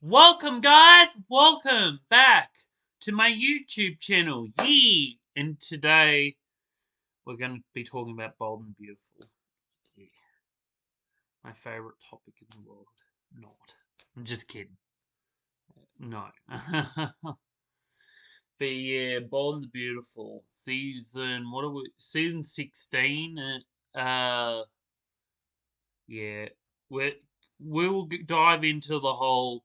Welcome, guys! Welcome back to my YouTube channel. Yee! And today we're going to be talking about Bold and Beautiful. Yeah. My favorite topic in the world. Not. I'm just kidding. No. But yeah, Bold and Beautiful. Season 16. Yeah. we we'll dive into the whole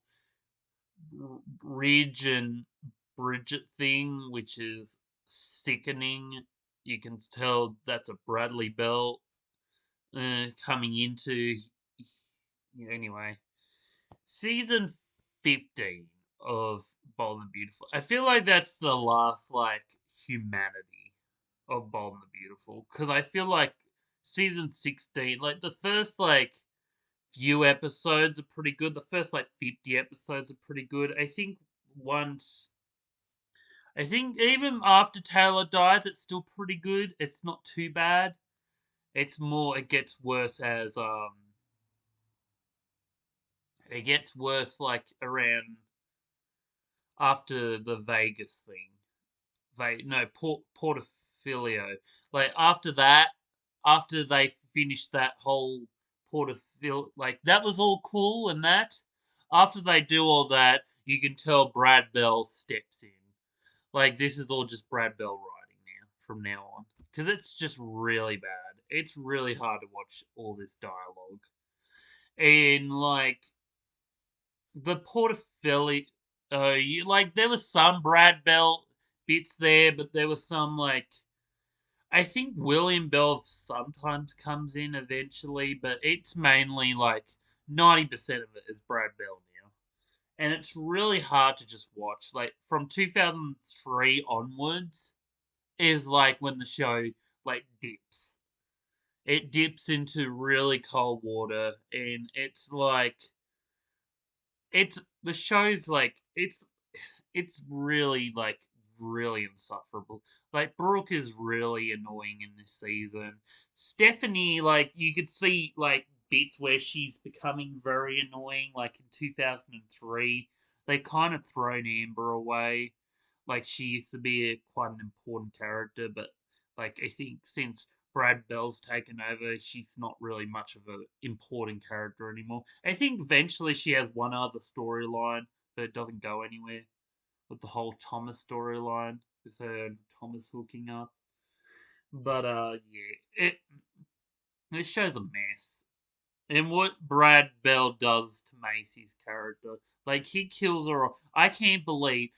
Ridge and Bridget thing, which is sickening. You can tell that's a Bradley Bell coming into. Anyway, season 15 of Bold and Beautiful. I feel like that's the last, humanity of Bold and the Beautiful. Because I feel like season 16, the first, few episodes are pretty good. The first, 50 episodes are pretty good. Once I think even after Taylor dies, it's still pretty good. It's not too bad. It gets worse it gets worse around after the Vegas thing. No, Portofilio. After that, after they finished that whole Portofilio, that was all cool and that. After they do all that, you can tell Brad Bell steps in. This is all just Brad Bell writing now, from now on. Because it's just really bad. It's really hard to watch all this dialogue. And, the Portofilly, there was some Brad Bell bits there, but there was some, I think William Bell sometimes comes in eventually, but it's mainly, 90% of it is Brad Bell now. And it's really hard to just watch. From 2003 onwards, is when the show dips. It dips into really cold water, and it's the show's it's really really insufferable. Brooke is really annoying in this season. Stephanie, you could see bits where she's becoming very annoying. In 2003, they kind of thrown Amber away. She used to be quite an important character, but I think since Brad Bell's taken over, she's not really much of an important character anymore. I think eventually she has one other storyline, but it doesn't go anywhere with the whole Thomas storyline with her and Thomas hooking up. But yeah, it shows a mess. And what Brad Bell does to Macy's character, he kills her off. I can't believe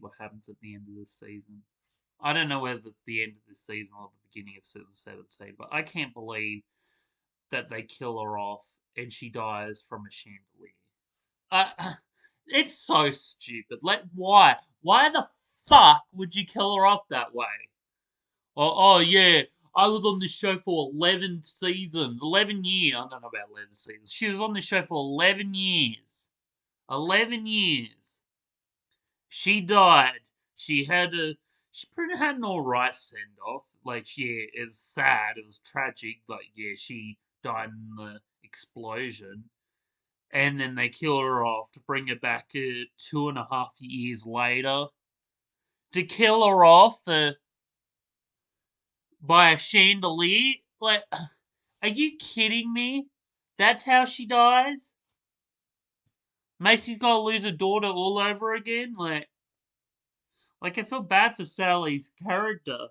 what happens at the end of this season. I don't know whether it's the end of this season or the beginning of season 17, but I can't believe that they kill her off and she dies from a chandelier. Uh, it's so stupid. Why? Why the fuck would you kill her off that way? Oh yeah, I was on this show for 11 seasons. 11 years. I don't know about 11 seasons. She was on this show for 11 years. 11 years. She died. She had a. She pretty had an alright send off. Yeah, it's sad. It was tragic. Yeah, she died in the explosion. And then they killed her off to bring her back 2.5 years later. To kill her off by a chandelier? Are you kidding me? That's how she dies? Macy's gotta lose her daughter all over again? I feel bad for Sally's character.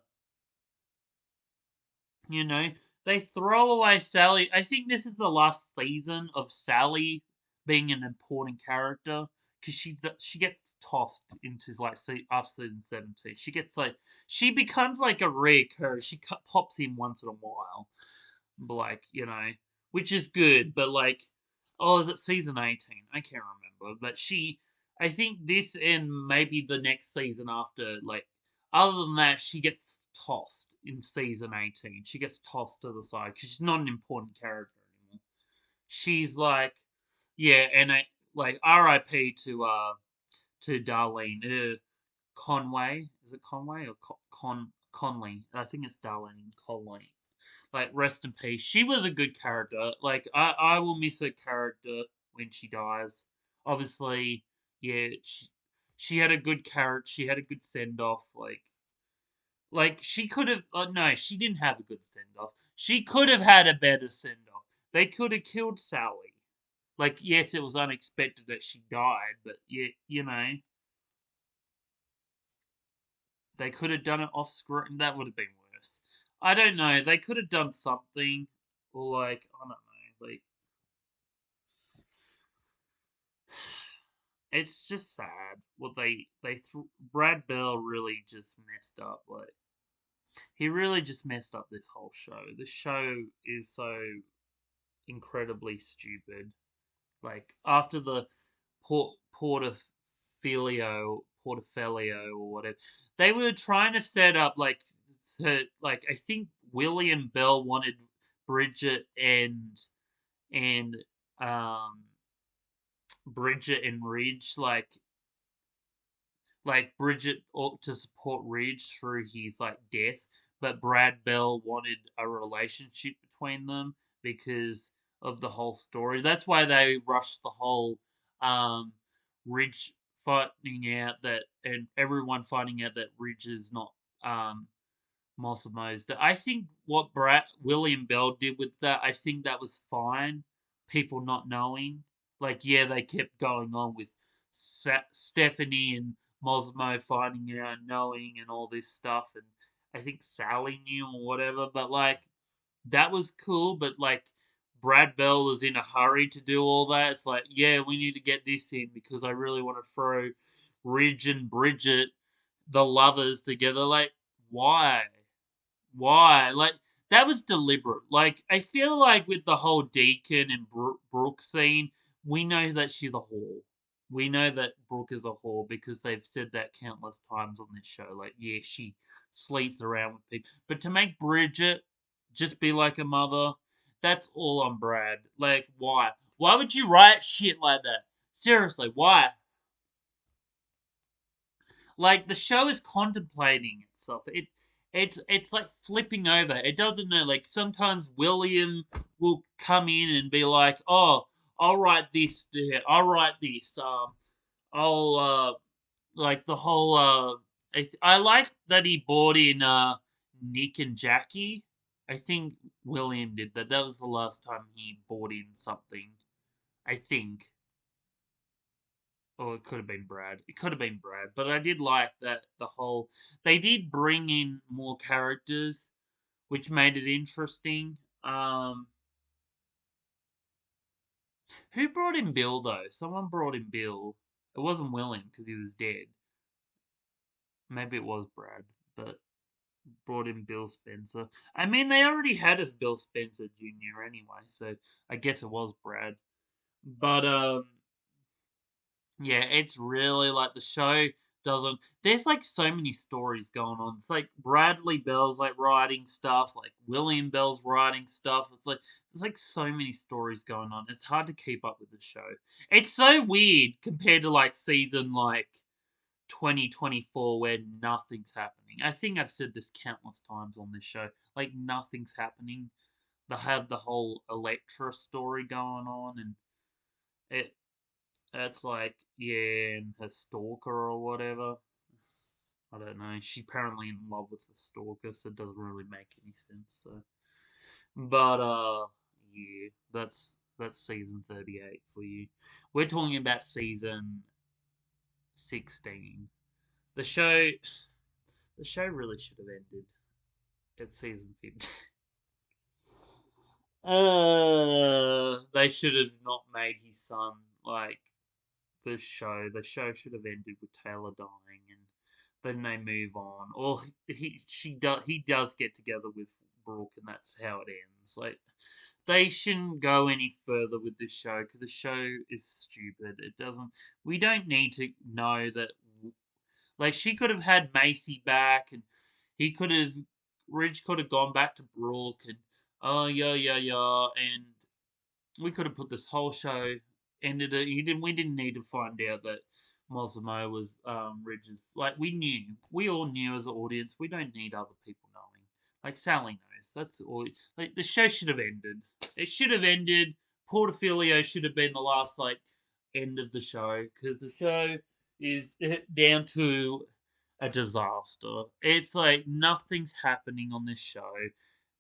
You know? They throw away Sally. I think this is the last season of Sally being an important character. Because she gets tossed into, after season 17. She becomes, a rare character. She pops in once in a while. Which is good, but oh, is it season 18? I can't remember. But I think this and maybe the next season after, other than that, she gets tossed in season 18. She gets tossed to the side because she's not an important character anymore. She's yeah, and RIP to Darlene Conway. Is it Conway or Conley? I think it's Darlene Conley. Rest in peace. She was a good character. I will miss her character. when she dies. Obviously, yeah, she had a good character. She had a good send off. Like she could have. No, she didn't have a good send off. She could have had a better send off. They could have killed Sally. Like, yes, it was unexpected that she died, but yeah, they could have done it off screen. That would have been worse. I don't know. They could have done something, or like I don't know. Like, it's just sad. What Brad Bell really just messed up. Like, he really just messed up this whole show. The show is so incredibly stupid. Like after the Portafelio or whatever, they were trying to set up like I think William Bell wanted Bridget and um Bridget and Ridge like Bridget ought to support Ridge through his like death, but Brad Bell wanted a relationship between them because of the whole story. That's why they rushed the whole um Ridge finding out that and everyone finding out that Ridge is not um Mossimo's. I think what William Bell did with that, I think that was fine. People not knowing, like yeah, they kept going on with Stephanie and Mosmo finding out, knowing, and all this stuff, and I think Sally knew or whatever. But like that was cool, but like Brad Bell was in a hurry to do all that. It's like yeah, we need to get this in because I really want to throw Ridge and Bridget, the lovers, together. Like why? Why? Like that was deliberate. Like I feel like with the whole Deacon and Brooke scene, we know that she's a whore. We know that Brooke is a whore because they've said that countless times on this show. Like, yeah, she sleeps around with people. But to make Bridget just be like a mother, that's all on Brad. Like, why? Why would you write shit like that? Seriously, why? Like the show is contemplating itself. It's like flipping over. It doesn't know. Like sometimes William will come in and be like, "Oh, I'll write this there. I'll write this. I'll like the whole I like that he brought in Nick and Jackie. I think William did that. That was the last time he brought in something. I think. Or it could have been Brad. It could have been Brad. But I did like that the whole they did bring in more characters, which made it interesting. Who brought in Bill though? Someone brought in Bill. It wasn't William because he was dead. Maybe it was Brad, but brought in Bill Spencer. I mean, they already had us Bill Spencer Jr. anyway, so I guess it was Brad. But yeah, it's really like the show doesn't. There's like so many stories going on. It's like Bradley Bell's like writing stuff, like William Bell's writing stuff. It's like there's like so many stories going on. It's hard to keep up with the show. It's so weird compared to like season like 2024 where nothing's happening. I think I've said this countless times on this show. Like nothing's happening. They have the whole Electra story going on, and it it's like, yeah, and her stalker or whatever. I don't know. She's apparently in love with the stalker, so it doesn't really make any sense. So, but yeah, that's season 38 for you. We're talking about season 16. The show, the show really should have ended at season 15. They should have not made his son like the show. The show should have ended with Taylor dying, and then they move on. Or he does get together with Brooke, and that's how it ends. Like they shouldn't go any further with this show because the show is stupid. It doesn't. We don't need to know that. Like she could have had Macy back, and he could have. Ridge could have gone back to Brooke, and oh yeah yeah yeah, and we could have put this whole show ended it. You didn't. We didn't need to find out that Mosimo was Ridge's. Like we knew. We all knew as an audience. We don't need other people knowing. Like Sally knows. That's all. Like the show should have ended. It should have ended. Portofilio should have been the last like end of the show because the show is down to a disaster. It's like nothing's happening on this show.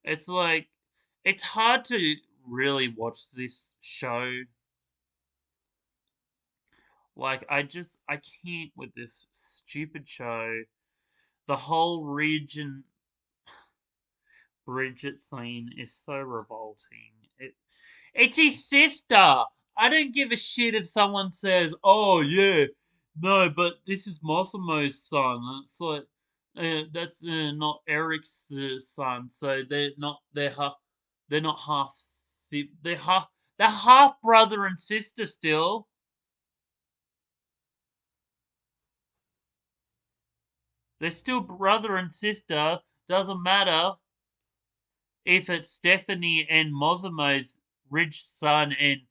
It's like it's hard to really watch this show. Like I can't with this stupid show. The whole Ridge and Bridget scene is so revolting. It's his sister. I don't give a shit if someone says, "Oh yeah, no, but this is Massimo's son." It's like that's not Eric's son, so they're not half they're half brother and sister still. They're still brother and sister. Doesn't matter if it's Stephanie and Massimo's rich son and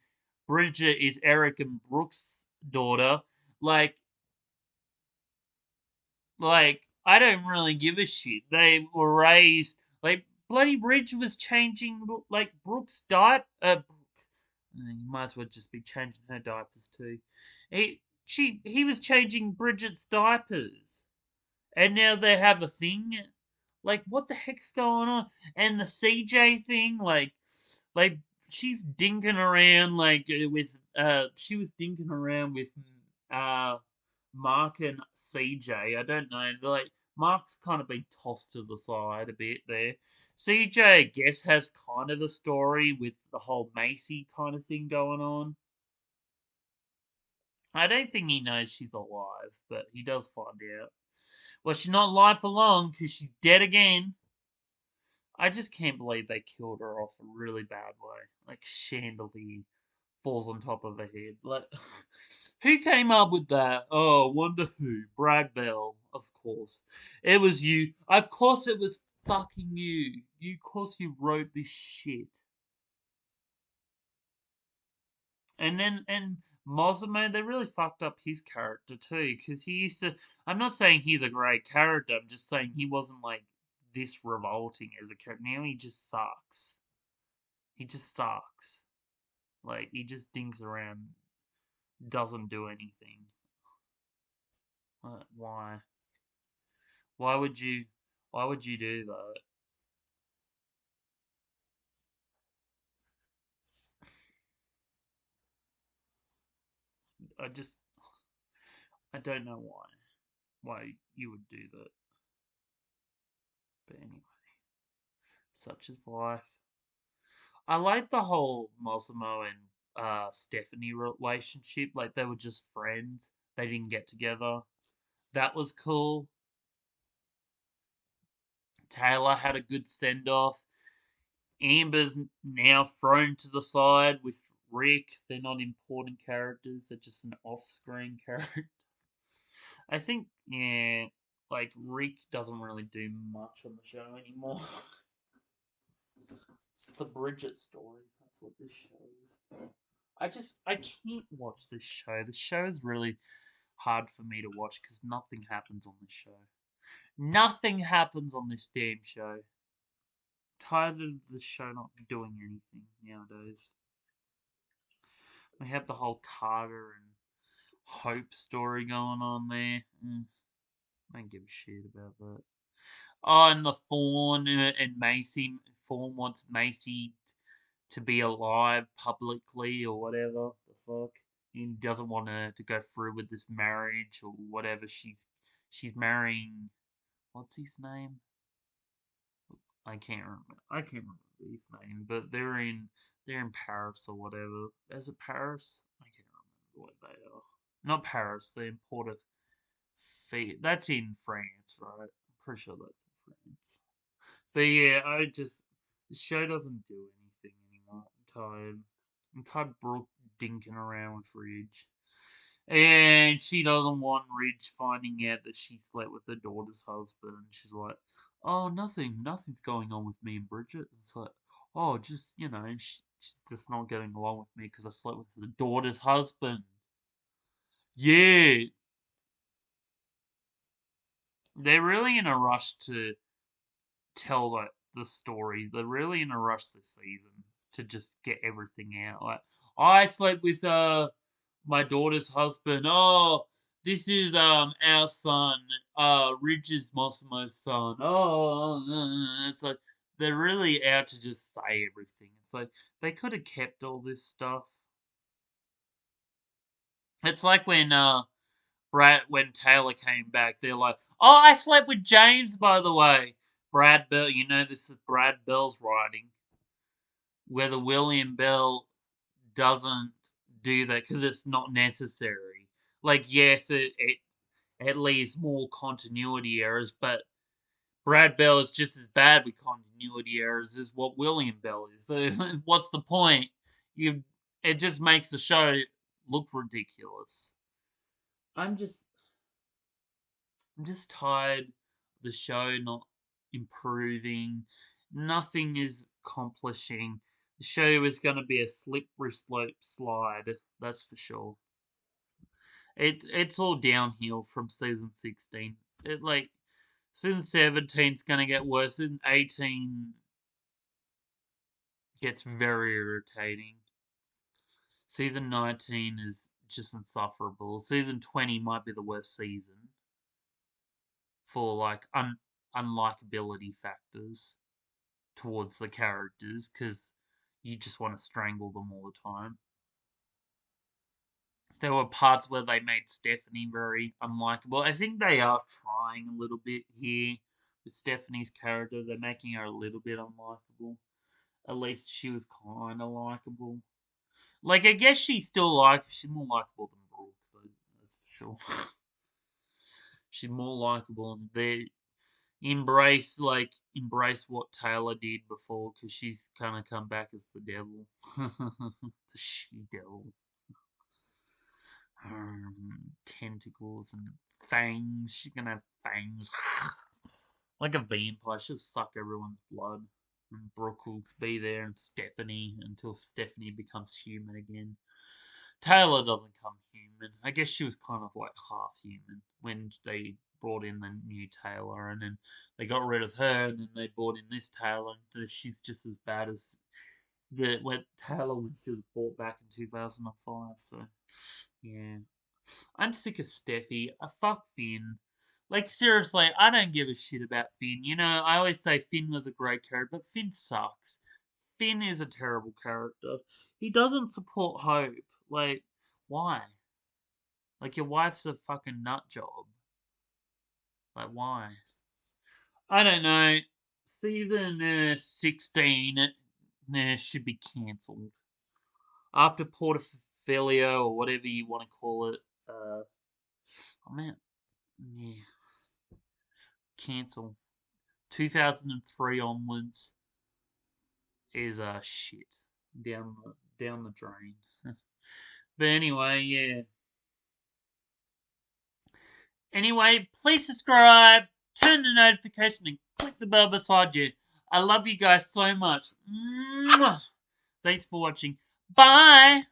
Bridget is Eric and Brooke's daughter. Like I don't really give a shit. They were raised like bloody Ridge was changing like Brooke's diaper. You might as well just be changing her diapers too. He was changing Bridget's diapers, and now they have a thing. Like what the heck's going on? And the CJ thing, like she's dinking around like with she was dinking around with uh Mark and CJ. I don't know. Like Mark's kind of been tossed to the side a bit there. CJ, I guess, has kind of a story with the whole Macy kind of thing going on. I don't think he knows she's alive, but he does find out. Well, she's not alive for long because she's dead again. I just can't believe they killed her off a really bad way. Like chandelier falls on top of her head. Like who came up with that? Oh, wonder who? Brad Bell, of course. It was you. Of course it was fucking you. You, of course you wrote this shit. And Mosimo, they really fucked up his character too, because he used to. I'm not saying he's a great character. I'm just saying he wasn't like this revolting as a character. Now he just sucks. He just sucks. Like he just dinks around, doesn't do anything. Why? Why would you? Why would you do that? I just. I don't know why. Why you would do that. But anyway, such is life. I like the whole Mosimo and Stephanie relationship. Like they were just friends. They didn't get together. That was cool. Taylor had a good send off. Amber's now thrown to the side with Rick. They're not important characters. They're just an off-screen character. I think, yeah, like Rick doesn't really do much on the show anymore. It's the Bridget story. That's what this show is. I can't watch this show. The show is really hard for me to watch because nothing happens on this show. Nothing happens on this damn show. Tired of the show not doing anything nowadays. We have the whole Carter and Hope story going on there. I don't give a shit about that. Oh, and the Fawn and Macy. Fawn wants Macy to be alive publicly or whatever the fuck. He doesn't want her to go through with this marriage or whatever. She's marrying. What's his name? I can't remember. I can't remember his name, but they're in Paris or whatever. Is it Paris? I can't remember what they are. Not Paris. They're in Port. That's in France, right? I'm pretty sure that's in France. But yeah, the show doesn't do anything anymore. I'm tired. I'm tired of Brooke dinking around with Ridge. And she doesn't want Ridge finding out that she slept with her daughter's husband. She's like, oh, nothing's going on with me and Bridget. It's like, oh, just, she's just not getting along with me because I slept with the daughter's husband. Yeah, they're really in a rush to tell the story. They're really in a rush this season. to just get everything out. Like, I slept with my daughter's husband. Oh, this is our son. Ridge's Mossimo's son. Oh, it's like they're really out to just say everything. It's like they could have kept all this stuff. It's like when Taylor came back, they're like, "Oh, I slept with James, by the way." Brad Bell, this is Brad Bell's writing, whether William Bell doesn't do that because it's not necessary. Like, yes, it leaves more continuity errors, but Brad Bell is just as bad with continuity errors as what William Bell is. So what's the point? You, it just makes the show look ridiculous. I'm just, I'm just tired of the show not improving. Nothing is accomplishing. The show is going to be a slippery slope slide, that's for sure. It's all downhill from season 16. Season 17 is going to get worse. Season 18 gets very irritating. Season 19 is just insufferable. Season 20 might be the worst season for unlikability factors towards the characters because you just want to strangle them all the time. There were parts where they made Stephanie very unlikable. I think they are trying a little bit here with Stephanie's character. They're making her a little bit unlikable. At least she was kind of likable. Like, I guess she's more likable than Brooke, though, that's for sure. She's more likable, and they embrace what Taylor did before, because she's kind of come back as the devil. The she-devil. Tentacles and fangs. She's gonna have fangs. Like a vampire. She'll suck everyone's blood. And Brooke will be there and Stephanie until Stephanie becomes human again. Taylor doesn't come human. I guess she was kind of like half human when they brought in the new Taylor, and then they got rid of her, and then they brought in this Taylor. And she's just as bad as when Taylor when she was brought back in 2005. So yeah, I'm sick of Steffi. Fuck Finn. Like, seriously, I don't give a shit about Finn. I always say Finn was a great character, but Finn sucks. Finn is a terrible character. He doesn't support Hope. Like, why? Like, your wife's a fucking nut job. Like, why? I don't know. Season 16 should be cancelled. After Portfolio, or whatever you want to call it. Oh man, yeah, cancel. 2003 onwards is shit down the drain. But anyway, yeah. Anyway, please subscribe, turn the notification, and click the bell beside you. I love you guys so much. Mwah! Thanks for watching. Bye.